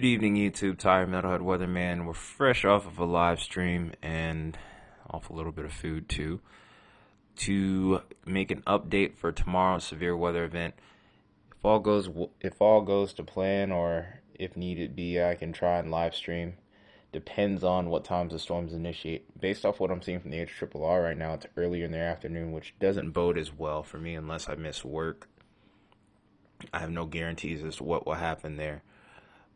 evening, YouTube. Tired Metalhead Weatherman. We're fresh off of a live stream and off a little bit of food too, to make an update for tomorrow's severe weather event. If all goes to plan, or if needed be, I can try and live stream. Depends on what times the storms initiate. Based off what I'm seeing from the HRRR right now, it's earlier in the afternoon, which doesn't bode as well for me unless I miss work. I have no guarantees as to what will happen there.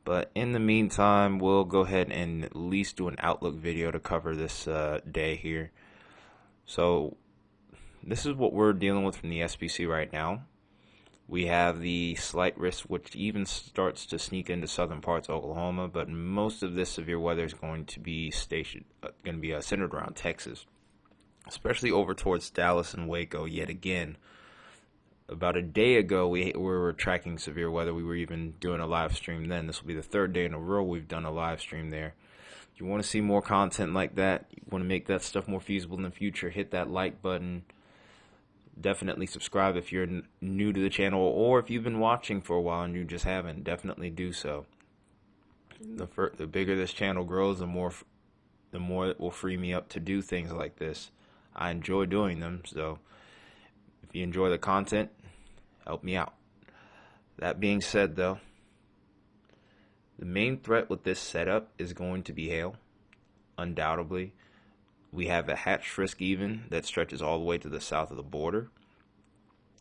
But in the meantime, we'll go ahead and at least do an outlook video to cover this day here. So this is what we're dealing with from the SPC right now. We have the slight risk, which even starts to sneak into southern parts of Oklahoma, but most of this severe weather is going to be centered around Texas, especially over towards Dallas and Waco yet again. About a day ago, we were tracking severe weather. We were even doing a live stream then. This will be the third day in a row we've done a live stream there. If you want to see more content like that, you want to make that stuff more feasible in the future, hit that like button. Definitely subscribe if you're new to the channel, or if you've been watching for a while and you just haven't, definitely do so. The bigger this channel grows, the more it will free me up to do things like this. I enjoy doing them, so if you enjoy the content, help me out. That being said, though, the main threat with this setup is going to be hail, undoubtedly. We have a hatch frisk even that stretches all the way to the south of the border.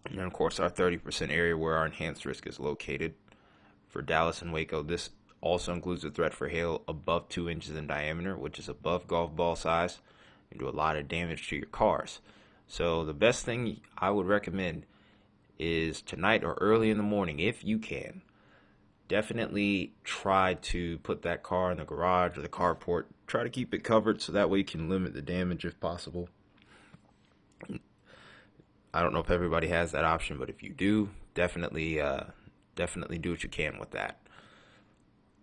And of course, our 30% area where our enhanced risk is located. For Dallas and Waco, this also includes a threat for hail above 2 inches in diameter, which is above golf ball size, and do a lot of damage to your cars. So the best thing I would recommend is tonight or early in the morning, if you can, definitely try to put that car in the garage or the carport. Try to keep it covered so that way you can limit the damage if possible. I don't know if everybody has that option, but if you do, definitely do what you can with that.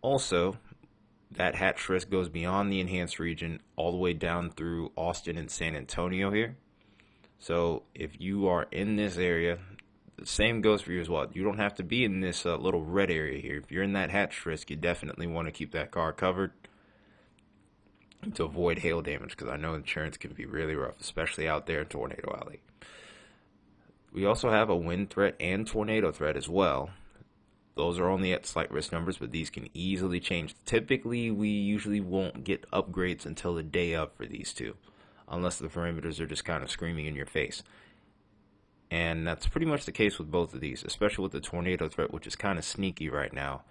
Also, that hatch risk goes beyond the enhanced region all the way down through Austin and San Antonio here. So if you are in this area, the same goes for you as well. You don't have to be in this little red area here. If you're in that hatch risk, you definitely want to keep that car covered to avoid hail damage, because I know insurance can be really rough, especially out there in Tornado Alley. We also have a wind threat and tornado threat as well. Those are only at slight risk numbers, but these can easily change. Typically, we usually won't get upgrades until the day of for these two, unless the parameters are just kind of screaming in your face. And that's pretty much the case with both of these, especially with the tornado threat, which is kind of sneaky right now.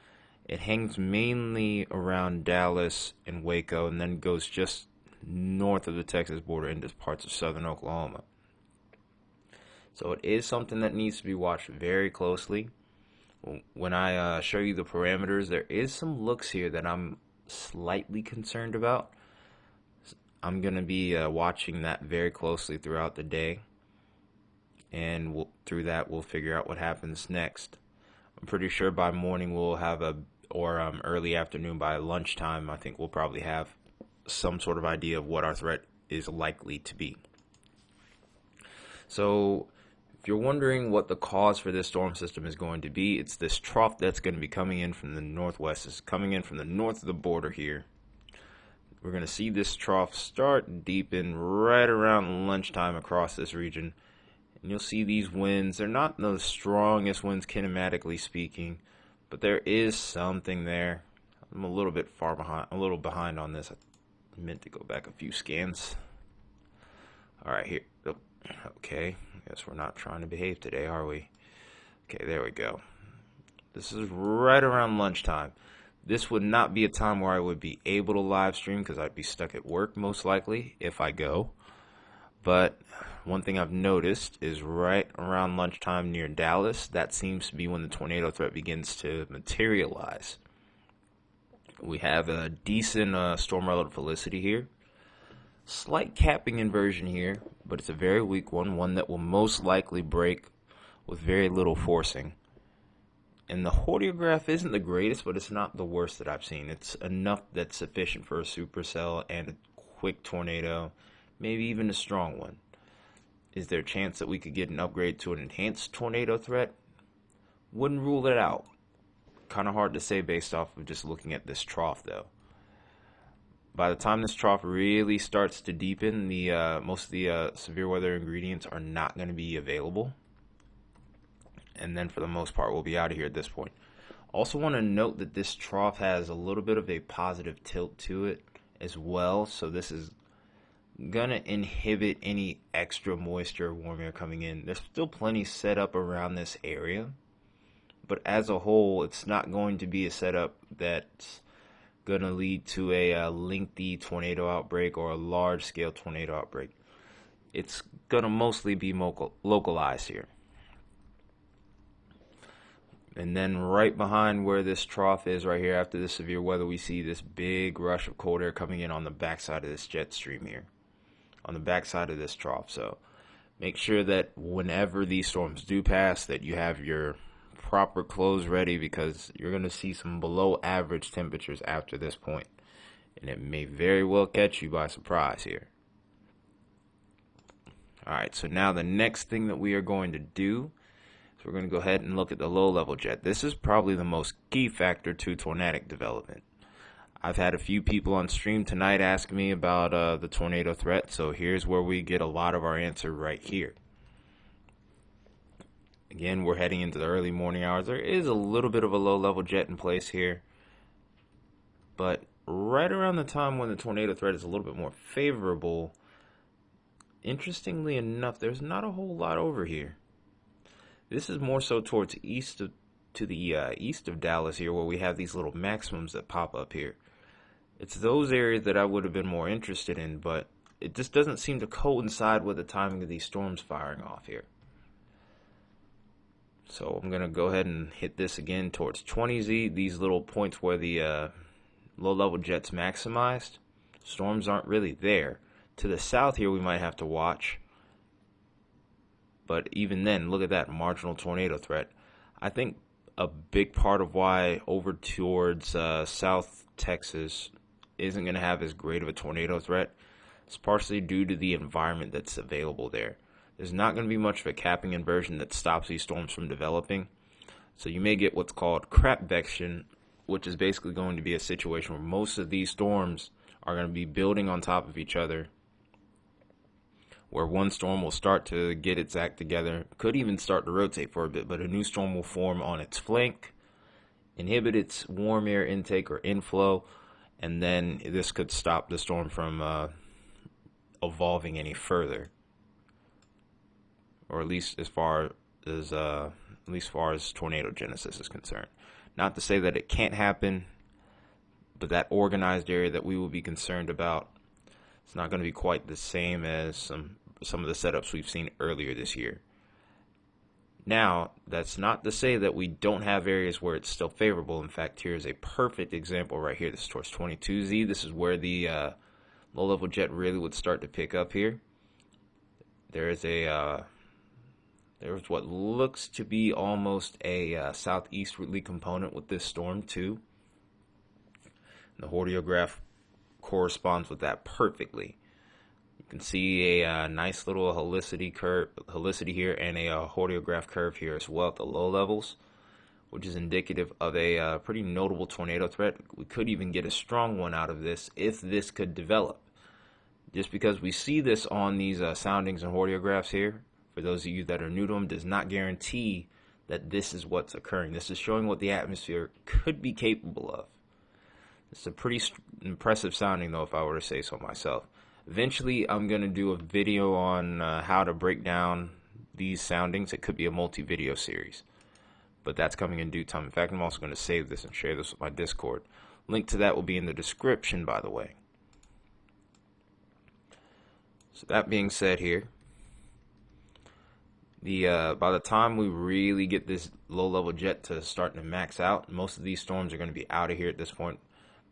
It hangs mainly around Dallas and Waco, and then goes just north of the Texas border into parts of southern Oklahoma. So it is something that needs to be watched very closely. When I show you the parameters, there is some looks here that I'm slightly concerned about. I'm going to be watching that very closely throughout the day, and through that we'll figure out what happens next. I'm pretty sure by morning we'll have early afternoon, by lunchtime, I think we'll probably have some sort of idea of what our threat is likely to be. So if you're wondering what the cause for this storm system is going to be, it's this trough that's going to be coming in from the northwest. It's coming in from the north of the border here. We're going to see this trough start deepen right around lunchtime across this region. And you'll see these winds. They're not the strongest winds kinematically speaking, but there is something there. I'm a little bit behind on this. I meant to go back a few scans. All right, here. Okay, guess we're not trying to behave today, are we? Okay, there we go. This is right around lunchtime. This would not be a time where I would be able to live stream, because I'd be stuck at work most likely if I go. But one thing I've noticed is right around lunchtime near Dallas, that seems to be when the tornado threat begins to materialize. We have a decent storm relative felicity here. Slight capping inversion here, but it's a very weak one that will most likely break with very little forcing. And the hordeograph isn't the greatest, but it's not the worst that I've seen. It's enough that's sufficient for a supercell and a quick tornado, maybe even a strong one. Is there a chance that we could get an upgrade to an enhanced tornado threat? Wouldn't rule it out. Kind of hard to say based off of just looking at this trough, though. By the time this trough really starts to deepen, the most of the severe weather ingredients are not going to be available. And then for the most part, we'll be out of here at this point. Also want to note that this trough has a little bit of a positive tilt to it as well. So this is going to inhibit any extra moisture or warm air coming in. There's still plenty set up around this area. But as a whole, it's not going to be a setup that's going to lead to a lengthy tornado outbreak or a large-scale tornado outbreak. It's going to mostly be localized here. And then right behind where this trough is right here, after the severe weather, we see this big rush of cold air coming in on the backside of this jet stream here, on the backside of this trough. So make sure that whenever these storms do pass, that you have your proper clothes ready, because you're going to see some below average temperatures after this point, and it may very well catch you by surprise here. Alright, so now the next thing that we are going to do is we're going to go ahead and look at the low level jet. This is probably the most key factor to tornadic development. I've had a few people on stream tonight ask me about the tornado threat, so here's where we get a lot of our answer right here. Again, we're heading into the early morning hours. There is a little bit of a low-level jet in place here. But right around the time when the tornado threat is a little bit more favorable, interestingly enough, there's not a whole lot over here. This is more so towards east of Dallas here, where we have these little maximums that pop up here. It's those areas that I would have been more interested in, but it just doesn't seem to coincide with the timing of these storms firing off here. So I'm going to go ahead and hit this again towards 20Z. These little points where the low-level jet's maximized, storms aren't really there. To the south here, we might have to watch. But even then, look at that marginal tornado threat. I think a big part of why over towards South Texas isn't going to have as great of a tornado threat is partially due to the environment that's available there. There's not going to be much of a capping inversion that stops these storms from developing. So you may get what's called crapvection, which is basically going to be a situation where most of these storms are going to be building on top of each other, where one storm will start to get its act together, could even start to rotate for a bit, but a new storm will form on its flank, inhibit its warm air intake or inflow, and then this could stop the storm from evolving any further. Or at least as far as tornado genesis is concerned. Not to say that it can't happen, but that organized area that we will be concerned about, it's not going to be quite the same as some of the setups we've seen earlier this year. Now, that's not to say that we don't have areas where it's still favorable. In fact, here's a perfect example right here. This is towards 22Z. This is where the low-level jet really would start to pick up here. There's what looks to be almost a southeasterly component with this storm too. The hordeograph corresponds with that perfectly. You can see a nice little helicity here, and a hordeograph curve here as well at the low levels, which is indicative of a pretty notable tornado threat. We could even get a strong one out of this if this could develop. Just because we see this on these soundings and hordeographs here, for those of you that are new to them, does not guarantee that this is what's occurring. This is showing what the atmosphere could be capable of. It's a pretty impressive sounding, though, if I were to say so myself. Eventually, I'm going to do a video on how to break down these soundings. It could be a multi-video series, but that's coming in due time. In fact, I'm also going to save this and share this with my Discord. Link to that will be in the description, by the way. So that being said here, by the time we really get this low-level jet to starting to max out, most of these storms are going to be out of here at this point.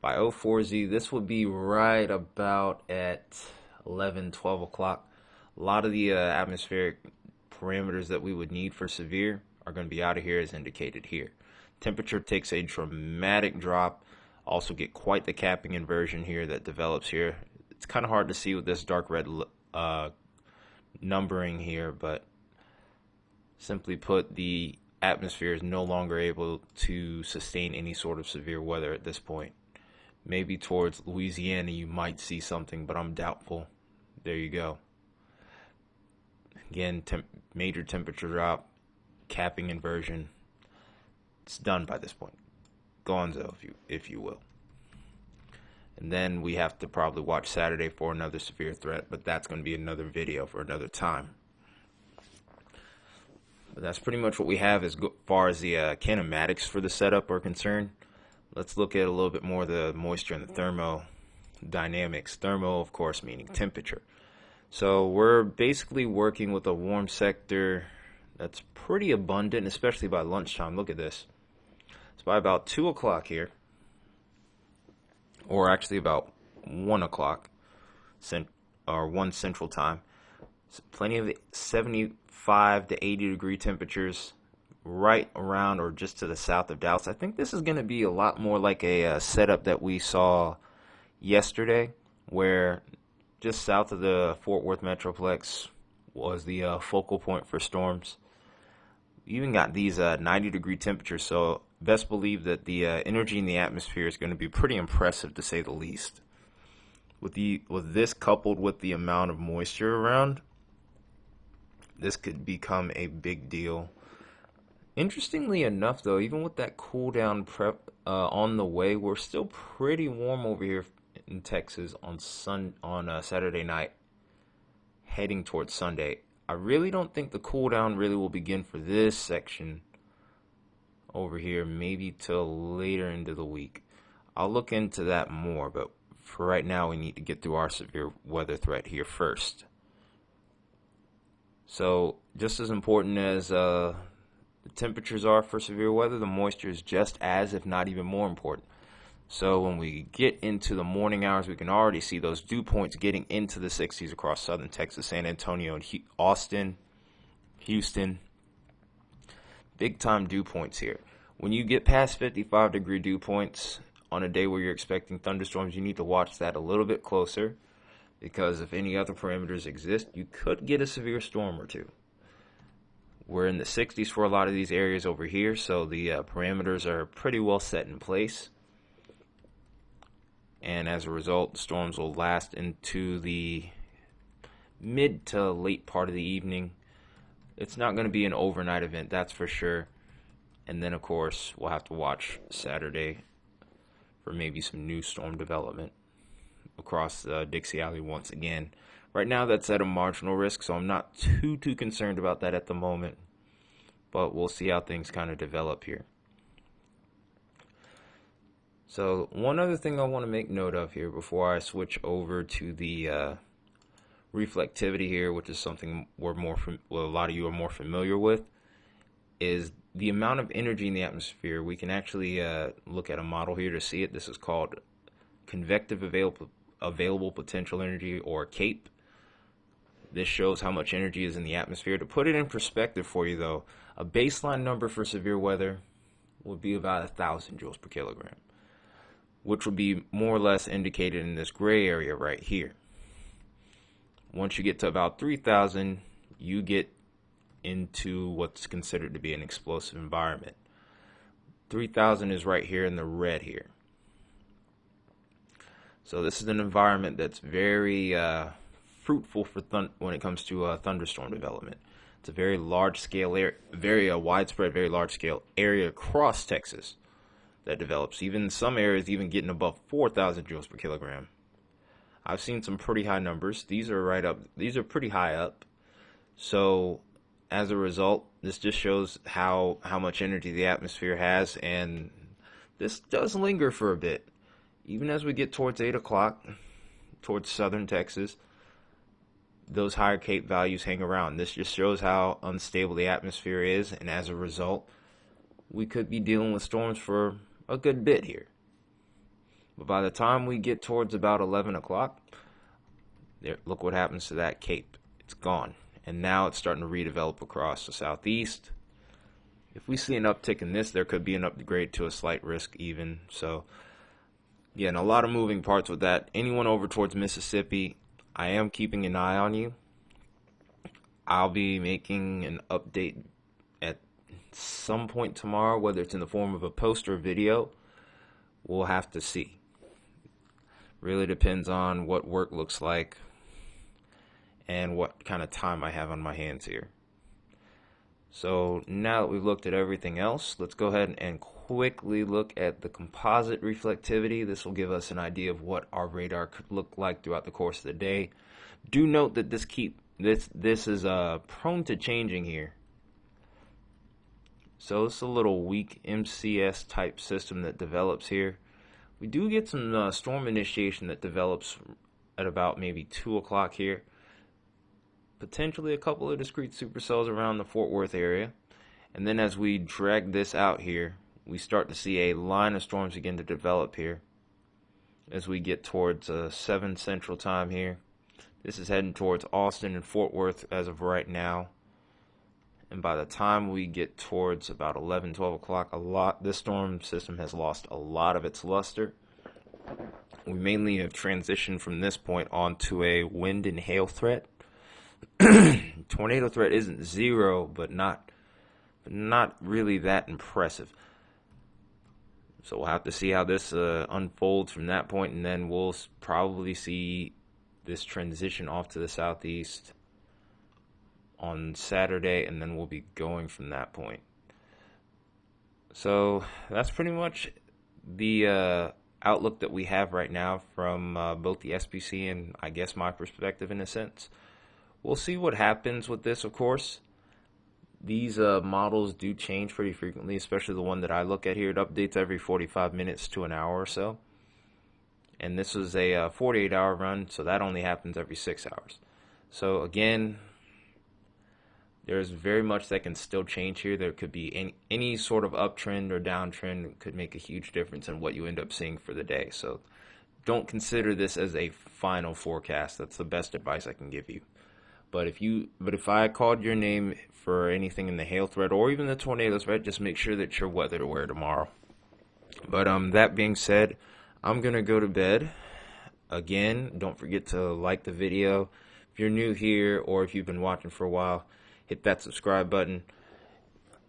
By 04Z, this would be right about at 11, 12 o'clock. A lot of the atmospheric parameters that we would need for severe are going to be out of here as indicated here. Temperature takes a dramatic drop. Also get quite the capping inversion here that develops here. It's kind of hard to see with this dark red numbering here, but simply put, the atmosphere is no longer able to sustain any sort of severe weather at this point. Maybe towards Louisiana you might see something, but I'm doubtful. There you go. Again, major temperature drop, capping inversion. It's done by this point. Gonzo, if you will. And then we have to probably watch Saturday for another severe threat, but that's going to be another video for another time. But that's pretty much what we have as far as the kinematics for the setup are concerned. Let's look at a little bit more of the moisture and the thermodynamics. Thermo, of course, meaning temperature. So we're basically working with a warm sector that's pretty abundant, especially by lunchtime. Look at this. It's by about 2 o'clock here, or actually about 1 o'clock, or 1 Central Time. So plenty of 75 to 80 degree temperatures right around or just to the south of Dallas. I think this is going to be a lot more like a setup that we saw yesterday, where just south of the Fort Worth Metroplex was the focal point for storms. We even got these 90 degree temperatures, so best believe that the energy in the atmosphere is going to be pretty impressive, to say the least. With this coupled with the amount of moisture around, this could become a big deal. Interestingly enough, though, even with that cool down prep on the way, we're still pretty warm over here in Texas on Saturday night, heading towards Sunday. I really don't think the cool down really will begin for this section over here, maybe till later into the week. I'll look into that more, but for right now, we need to get through our severe weather threat here first. So, just as important as the temperatures are for severe weather, the moisture is just as, if not even more important. So when we get into the morning hours, we can already see those dew points getting into the 60s across southern Texas, San Antonio, and Austin, Houston. Big time dew points here. When you get past 55 degree dew points on a day where you're expecting thunderstorms, you need to watch that a little bit closer, because if any other parameters exist, you could get a severe storm or two. We're in the 60s for a lot of these areas over here, so the parameters are pretty well set in place. And as a result, the storms will last into the mid to late part of the evening. It's not going to be an overnight event, that's for sure. And then, of course, we'll have to watch Saturday for maybe some new storm development across Dixie Alley once again. Right now, that's at a marginal risk, so I'm not too concerned about that at the moment. But we'll see how things kind of develop here. So one other thing I want to make note of here before I switch over to the reflectivity here, which is something a lot of you are more familiar with, is the amount of energy in the atmosphere. We can actually look at a model here to see it. This is called convective available potential energy, or CAPE. This shows how much energy is in the atmosphere. To put it in perspective for you, though, a baseline number for severe weather would be about 1,000 joules per kilogram, which would be more or less indicated in this gray area right here. Once you get to about 3,000, you get into what's considered to be an explosive environment. 3,000 is right here in the red here. So this is an environment that's very fruitful for when it comes to thunderstorm development. It's a very large scale area, very widespread, very large scale area across Texas that develops. Even some areas even getting above 4,000 joules per kilogram. I've seen some pretty high numbers. These are pretty high up. So as a result, this just shows how much energy the atmosphere has, and this does linger for a bit. Even as we get towards 8 o'clock, towards southern Texas, those higher CAPE values hang around. This just shows how unstable the atmosphere is, and as a result, we could be dealing with storms for a good bit here. But by the time we get towards about 11 o'clock, look what happens to that CAPE. It's gone. And now it's starting to redevelop across the southeast. If we see an uptick in this, there could be an upgrade to a slight risk even. So, again, a lot of moving parts with that. Anyone over towards Mississippi, I am keeping an eye on you. I'll be making an update at some point tomorrow, whether it's in the form of a post or video. We'll have to see. Really depends on what work looks like and what kind of time I have on my hands here. So now that we've looked at everything else, let's go ahead and quickly look at the composite reflectivity. This will give us an idea of what our radar could look like throughout the course of the day. Do note that this is prone to changing here. So it's a little weak MCS type system that develops here. We do get some storm initiation that develops at about maybe 2 o'clock here. Potentially a couple of discrete supercells around the Fort Worth area. And then as we drag this out here, we start to see a line of storms begin to develop here as we get towards 7 Central Time here. This is heading towards Austin and Fort Worth as of right now. And by the time we get towards about 11, 12 o'clock, this storm system has lost a lot of its luster. We mainly have transitioned from this point on to a wind and hail threat. Tornado threat isn't zero, but not really that impressive. So we'll have to see how this unfolds from that point, and then we'll probably see this transition off to the southeast on Saturday, and then we'll be going from that point. So that's pretty much the outlook that we have right now from both the SPC and I guess my perspective in a sense. We'll see what happens with this, of course. These models do change pretty frequently, especially the one that I look at here. It updates every 45 minutes to an hour or so. And this was a 48-hour run, so that only happens every 6 hours. So again, there's very much that can still change here. There could be any sort of uptrend or downtrend could make a huge difference in what you end up seeing for the day. So don't consider this as a final forecast. That's the best advice I can give you. But if I called your name for anything in the hail threat or even the tornado threat, just make sure that you're weather aware tomorrow. But that being said, I'm gonna go to bed. Again, don't forget to like the video. If you're new here or if you've been watching for a while, hit that subscribe button.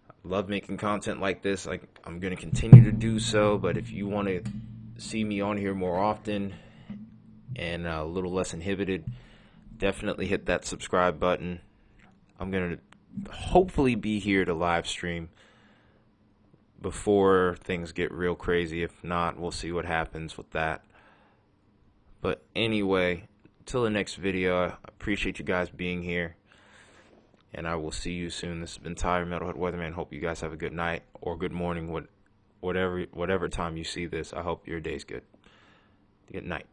I love making content like this. I'm going to continue to do so, but if you want to see me on here more often and a little less inhibited, definitely hit that subscribe button. I'm going to hopefully be here to live stream before things get real crazy. If not, we'll see what happens with that. But anyway, till the next video, I appreciate you guys being here. And I will see you soon. This has been Tyler, Metalhead Weatherman. Hope you guys have a good night or good morning, whatever time you see this. I hope your day's good. Good night.